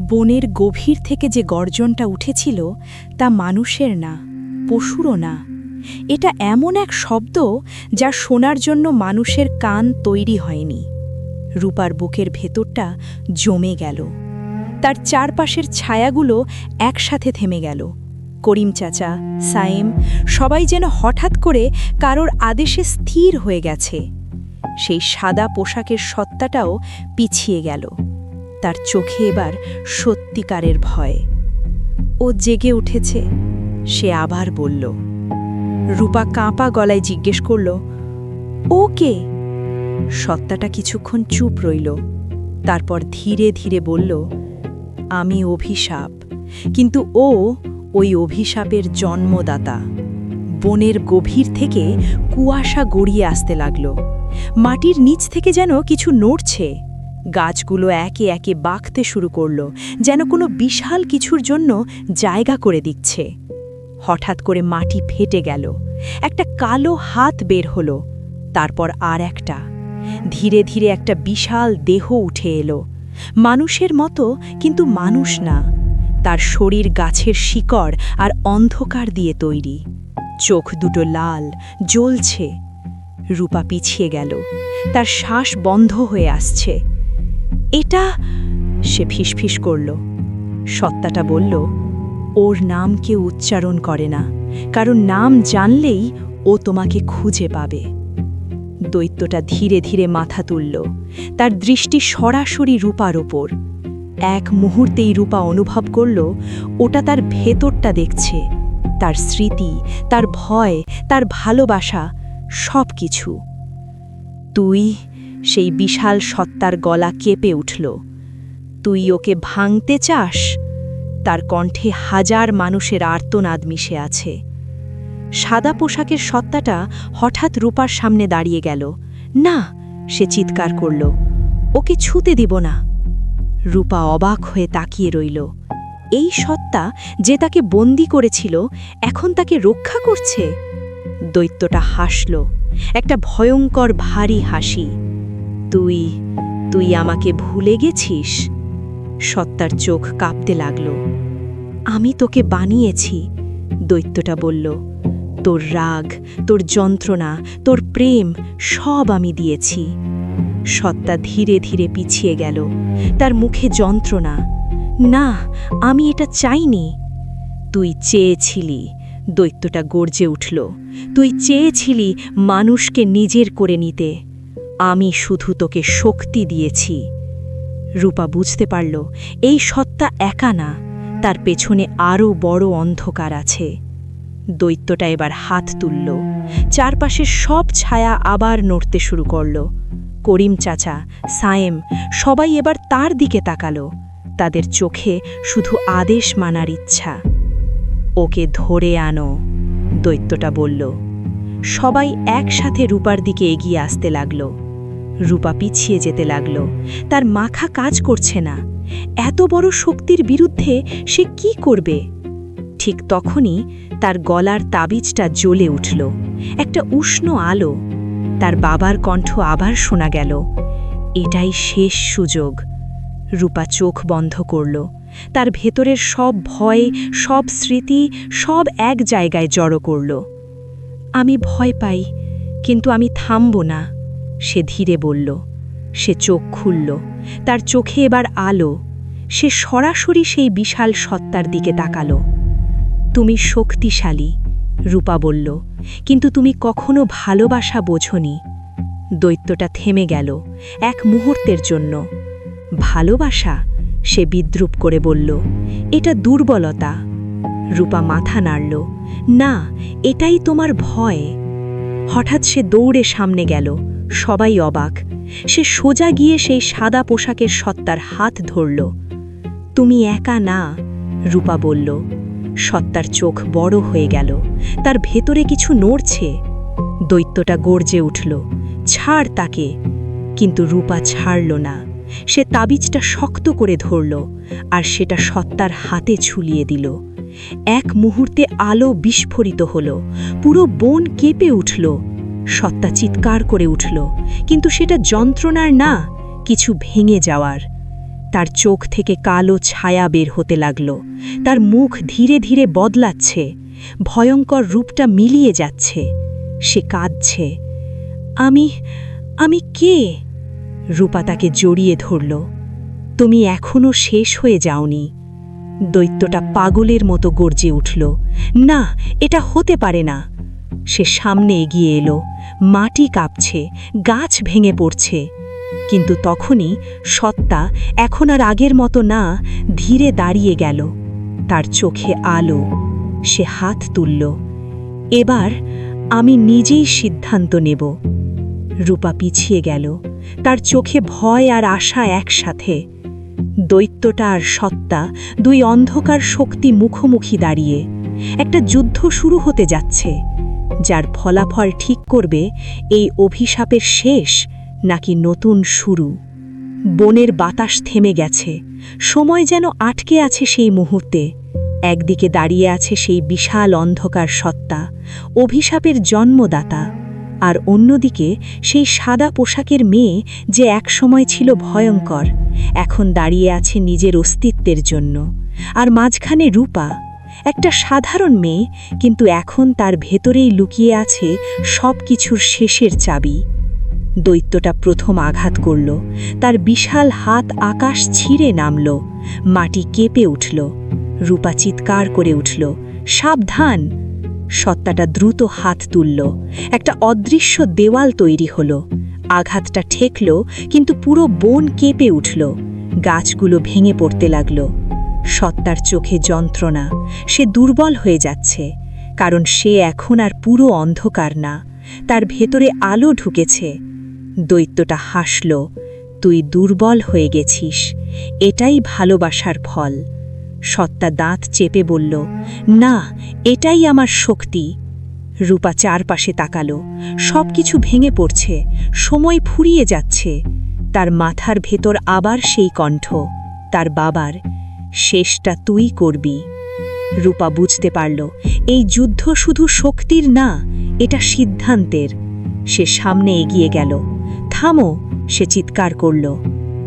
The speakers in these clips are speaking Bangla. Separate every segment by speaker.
Speaker 1: বনের গভীর থেকে যে গর্জনটা উঠেছিল তা মানুষের না, পশুরও না। এটা এমন এক শব্দ যা শোনার জন্য মানুষের কান তৈরি হয়নি। রূপার বুকের ভেতরটা জমে গেল। তার চারপাশের ছায়াগুলো একসাথে থেমে গেল। করিম চাচা, সায়েম, সবাই যেন হঠাৎ করে কারোর আদেশে স্থির হয়ে গেছে। সেই সাদা পোশাকের সত্তাটাও পিছিয়ে গেল। তার চোখে এবার সত্যিকারের ভয়। ও জেগে উঠেছে, সে আবার বলল। রূপা কাঁপা গলায় জিজ্ঞেস করল, ও কে? সত্তাটা কিছুক্ষণ চুপ রইল, তারপর ধীরে ধীরে বলল, আমি অভিশাপ, কিন্তু ও ওই অভিশাপের জন্মদাতা। বনের গভীর থেকে কুয়াশা গড়িয়ে আসতে লাগল। মাটির নিচ থেকে যেন কিছু নড়ছে। গাছগুলো একে একে বাঁকতে শুরু করল, যেন কোনো বিশাল কিছুর জন্য জায়গা করে দিচ্ছে। হঠাৎ করে মাটি ফেটে গেল, একটা কালো হাত বের হলো, তারপর আর একটা। ধীরে ধীরে একটা বিশাল দেহ উঠে এলো, মানুষের মতো কিন্তু মানুষ না। তার শরীর গাছের শিকড় আর অন্ধকার দিয়ে তৈরি। চোখ দুটো লাল, জ্বলছে। রূপা পিছিয়ে গেল, তার শ্বাস বন্ধ হয়ে আসছে। এটা, সে ফিসফিস করল। সত্তাটা বলল, ওর নাম কেউ উচ্চারণ করে না, কারণ নাম জানলেই ও তোমাকে খুঁজে পাবে। দৈত্যটা ধীরে ধীরে মাথা তুলল, তার দৃষ্টি সরাসরি রূপার ওপর। এক মুহূর্তেই রূপা অনুভব করল ওটা তার ভেতরটা দেখছে, তার স্মৃতি, তার ভয়, তার ভালোবাসা, সব কিছু। তুই, সেই বিশাল সত্তার গলা কেঁপে উঠল। তুই ওকে ভাঙতে চাস? তার কণ্ঠে হাজার মানুষের আর্তনাদ মিশে আছে। সাদা পোশাকের সত্তাটা হঠাৎ রূপার সামনে দাঁড়িয়ে গেল। না, সে চিৎকার করল, ওকে ছুঁতে দিব না। রূপা অবাক হয়ে তাকিয়ে রইল। এই সত্তা যে তাকে বন্দি করেছিল, এখন তাকে রক্ষা করছে। দৈত্যটা হাসল, একটা ভয়ঙ্কর ভারী হাসি। তুই তুই আমাকে ভুলে গেছিস? সত্তার চোখ কাঁপতে লাগল। আমি তোকে বানিয়েছি, দৈত্যটা বলল। তোর রাগ, তোর যন্ত্রণা, তোর প্রেম, সব আমি দিয়েছি। সত্তা ধীরে ধীরে পিছিয়ে গেল, তার মুখে যন্ত্রণা। না, আমি এটা চাইনি। তুই চেয়েছিলি, দৈত্যটা গর্জে উঠল। তুই চেয়েছিলি মানুষকে নিজের করে নিতে। আমি শুধু তোকে শক্তি দিয়েছি। রূপা বুঝতে পারল এই সত্তা একা না, তার পেছনে আরও বড় অন্ধকার আছে। দৈত্যটা এবার হাত তুলল, চারপাশের সব ছায়া আবার নড়তে শুরু করল। করিম চাচা, সায়েম, সবাই এবার তার দিকে তাকালো, তাদের চোখে শুধু আদেশ মানার ইচ্ছা। ওকে ধরে আনো, দৈত্যটা বলল। সবাই একসাথে রূপার দিকে এগিয়ে আসতে লাগল। রূপা পিছিয়ে যেতে লাগল, তার মাথা কাজ করছে না। এত বড় শক্তির বিরুদ্ধে সে কি করবে? ঠিক তখনই তার গলার তাবিজটা জ্বলে উঠল, একটা উষ্ণ আলো। তার বাবার কণ্ঠ আবার শোনা গেল, এটাই শেষ সুযোগ। রূপা চোখ বন্ধ করল, তার ভেতরের সব ভয়, সব স্মৃতি, সব এক জায়গায় জড়ো করল। আমি ভয় পাই, কিন্তু আমি থামব না, সে ধীরে বলল। সে চোখ খুলল, তার চোখে এবার আলো। সে সরাসরি সেই বিশাল সত্তার দিকে তাকালো। তুমি শক্তিশালী, রূপা বলল, কিন্তু তুমি কখনো ভালোবাসা বোঝনি। দৈত্যটা থেমে গেল এক মুহূর্তের জন্য। ভালোবাসা? সে বিদ্রূপ করে বলল, এটা দুর্বলতা। রূপা মাথা নাড়ল, না, এটাই তোমার ভয়। হঠাৎ সে দৌড়ে সামনে গেল, সবাই অবাক। সে সোজা গিয়ে সেই সাদা পোশাকের সত্তার হাত ধরল। তুমি একা না, রূপা বলল। সত্তার চোখ বড় হয়ে গেল, তার ভেতরে কিছু নড়ছে। দৈত্যটা গর্জে উঠল, ছাড় তাকে। কিন্তু রূপা ছাড়ল না। সে তাবিজটা শক্ত করে ধরল, আর সেটা সত্তার হাতে ছুলিয়ে দিল। এক মুহূর্তে আলো বিস্ফোরিত হল, পুরো বন কেঁপে উঠল। সত্তা চিৎকার করে উঠল, কিন্তু সেটা যন্ত্রণার না, কিছু ভেঙে যাওয়ার। তার চোখ থেকে কালো ছায়া বের হতে লাগল। তার মুখ ধীরে ধীরে বদলাচ্ছে, ভয়ঙ্কর রূপটা মিলিয়ে যাচ্ছে। সে কাঁদছে। আমি আমি কে? রূপা তাকে জড়িয়ে ধরল। তুমি এখনো শেষ হয়ে যাওনি। দৈত্যটা পাগলের মতো গর্জে উঠল। না, এটা হতে পারে না। সে সামনে এগিয়ে এলো। মাটি কাঁপছে, গাছ ভেঙে পড়ছে। কিন্তু তখনই সত্তা, এখন আর আগের মতো না, ধীরে দাঁড়িয়ে গেল। তার চোখে আলো। সে হাত তুলল। এবার আমি নিজেই সিদ্ধান্ত নেব। রূপা পিছিয়ে গেল, তার চোখে ভয় আর আশা একসাথে। দৈত্যটা আর সত্তা, দুই অন্ধকার শক্তি মুখোমুখি দাঁড়িয়ে। একটা যুদ্ধ শুরু হতে যাচ্ছে, যার ফলাফল ঠিক করবে এই অভিশাপের শেষ নাকি নতুন শুরু। বনের বাতাস থেমে গেছে, সময় যেন আটকে আছে সেই মুহূর্তে। একদিকে দাঁড়িয়ে আছে সেই বিশাল অন্ধকার সত্তা, অভিশাপের জন্মদাতা, আর অন্যদিকে সেই সাদা পোশাকের মেয়ে যে একসময় ছিল ভয়ঙ্কর, এখন দাঁড়িয়ে আছে নিজের অস্তিত্বের জন্য। আর মাঝখানে রূপা, একটা সাধারণ মেয়ে, কিন্তু এখন তার ভেতরেই লুকিয়ে আছে সব কিছুর শেষের চাবি। দৈত্যটা প্রথম আঘাত করল। তার বিশাল হাত আকাশ ছিঁড়ে নামল, মাটি কেঁপে উঠল। রূপা চিৎকার করে উঠল, সাবধান! সত্তাটা দ্রুত হাত তুলল। একটা অদৃশ্য দেওয়াল তৈরি হল। আঘাতটা ঠেকল, কিন্তু পুরো বন কেঁপে উঠল। গাছগুলো ভেঙে পড়তে লাগল। সত্তার চোখে যন্ত্রণা। সে দুর্বল হয়ে যাচ্ছে, কারণ সে এখন আর পুরো অন্ধকার না, তার ভেতরে আলো ঢুকেছে। দৈত্যটা হাসল, তুই দুর্বল হয়ে গেছিস, এটাই ভালোবাসার ফল। সত্তা দাঁত চেপে বলল, না, এটাই আমার শক্তি। রূপা চারপাশে তাকালো, সব কিছু ভেঙে পড়ছে, সময় ফুরিয়ে যাচ্ছে। তার মাথার ভেতর আবার সেই কণ্ঠ, তার বাবার, শেষটা তুই করবি। রূপা বুঝতে পারল, এই যুদ্ধ শুধু শক্তির না, এটা সিদ্ধান্তের। সে সামনে এগিয়ে গেল। থামো! সে চিৎকার করল।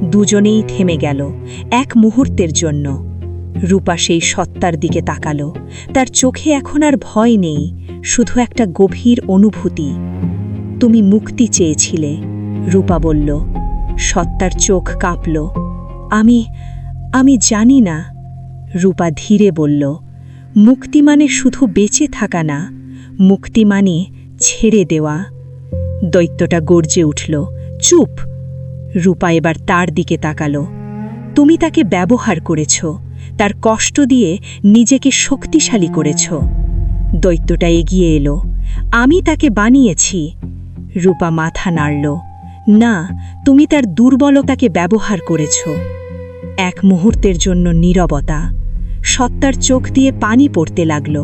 Speaker 1: দুজনেই থেমে গেল, এক মুহূর্তের জন্য। রূপা সেই সত্তার দিকে তাকালো। তার চোখে এখন আর ভয় নেই, শুধু একটা গভীর অনুভূতি। তুমি মুক্তি চেয়েছিলে, রূপা বলল। সত্তার চোখ কাঁপল। আমি জানি না, রূপা ধীরে বলল। মুক্তি মানে শুধু বেঁচে থাকা না, মুক্তি মানে ছেড়ে দেওয়া। দৈত্যটা গর্জে উঠল, চুপ! রূপা এবার তার দিকে তাকালো। তুমি তাকে ব্যবহার করেছ, তার কষ্ট দিয়ে নিজেকে শক্তিশালী করেছ। দৈত্যটা এগিয়ে এলো। আমি তাকে বানিয়েছি। রূপা মাথা নাড়ল। না, তুমি তার দুর্বলতাকে ব্যবহার করেছ। এক মুহূর্তের জন্য নীরবতা। সত্তার চোখ দিয়ে পানি পড়তে লাগল।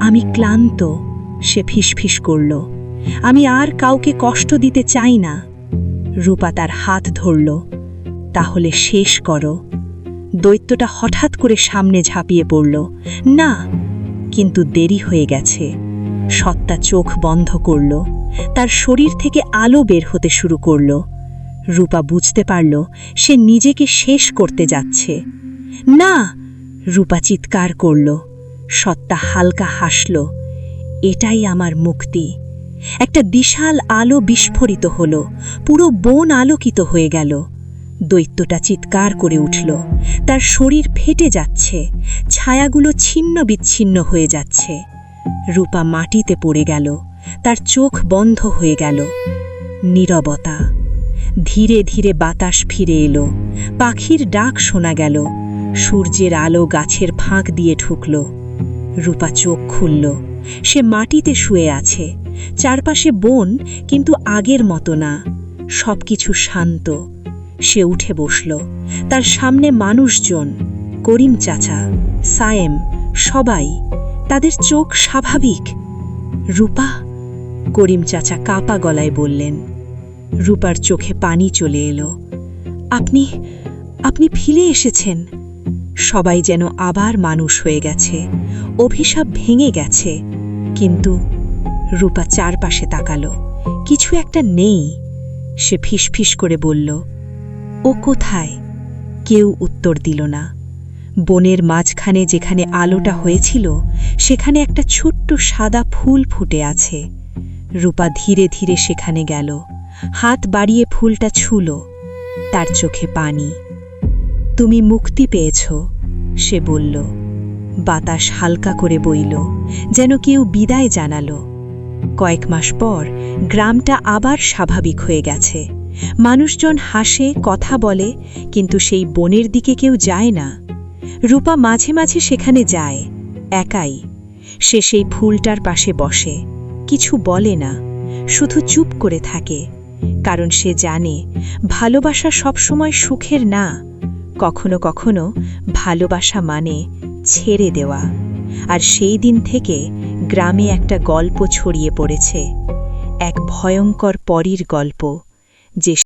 Speaker 1: আমি ক্লান্ত, সে ফিসফিস করল। আমি আর কাউকে কষ্ট দিতে চাই না। রূপা তার হাত ধরল। তাহলে শেষ করো। দৈত্যটা হঠাৎ করে সামনে ঝাঁপিয়ে পড়ল। না, কিন্তু দেরি হয়ে গেছে। সত্তা চোখ বন্ধ করল। তার শরীর থেকে আলো বের হতে শুরু করল। রূপা বুঝতে পারল সে নিজেকে শেষ করতে যাচ্ছে। না! রূপা চিৎকার করল। সত্তা হালকা হাসল। এটাই আমার মুক্তি। একটা বিশাল আলো বিস্ফোরিত হল, পুরো বন আলোকিত হয়ে গেল। দৈত্যটা চিৎকার করে উঠল। তার শরীর ফেটে যাচ্ছে, ছায়াগুলো ছিন্ন বিচ্ছিন্ন হয়ে যাচ্ছে। রূপা মাটিতে পড়ে গেল, তার চোখ বন্ধ হয়ে গেল। নীরবতা। ধীরে ধীরে বাতাস ফিরে এলো, পাখির ডাক শোনা গেল। সূর্যের আলো গাছের ফাঁক দিয়ে ঢুকল। রূপা চোখ খুলল। সে মাটিতে শুয়ে আছে, চারপাশে বন, কিন্তু আগের মতো না, সবকিছু শান্ত। সে উঠে বসল। তার সামনে মানুষজন, করিম চাচা, সায়েম, সবাই। তাদের চোখ স্বাভাবিক। রূপা? করিম চাচা কাঁপা গলায় বললেন। রূপার চোখে পানি চলে এলো। আপনি ফিরে এসেছেন। সবাই যেন আবার মানুষ হয়ে গেছে, অভিশাপ ভেঙে গেছে। কিন্তু রূপা চারপাশে তাকালো, কিছু একটা নেই। সে ফিসফিস করে বলল, ও কোথায়? কেউ উত্তর দিল না। বনের মাঝখানে যেখানে আলোটা হয়েছিল সেখানে একটা ছোট্ট সাদা ফুল ফুটে আছে। রূপা ধীরে ধীরে সেখানে গেল, হাত বাড়িয়ে ফুলটা ছুঁল। তার চোখে পানি। তুমি মুক্তি পেয়েছ, সে বলল। বাতাস হালকা করে বইল, যেন কেউ বিদায় জানালো। কয়েক মাস পর গ্রামটা আবার স্বাভাবিক হয়ে গেছে। মানুষজন হাসে, কথা বলে, কিন্তু সেই বনের দিকে কেউ যায় না। রূপা মাঝে মাঝে সেখানে যায়, একাই। সে সেই ফুলটার পাশে বসে, কিছু বলে না, শুধু চুপ করে থাকে। কারণ সে জানে ভালোবাসা সবসময় সুখের না। কখনো কখনো ভালোবাসা মানে ছেড়ে দেওয়া। আর সেই দিন থেকে গ্রামে একটা গল্প ছড়িয়ে পড়েছে, এক ভয়ঙ্কর পরীর গল্প, যে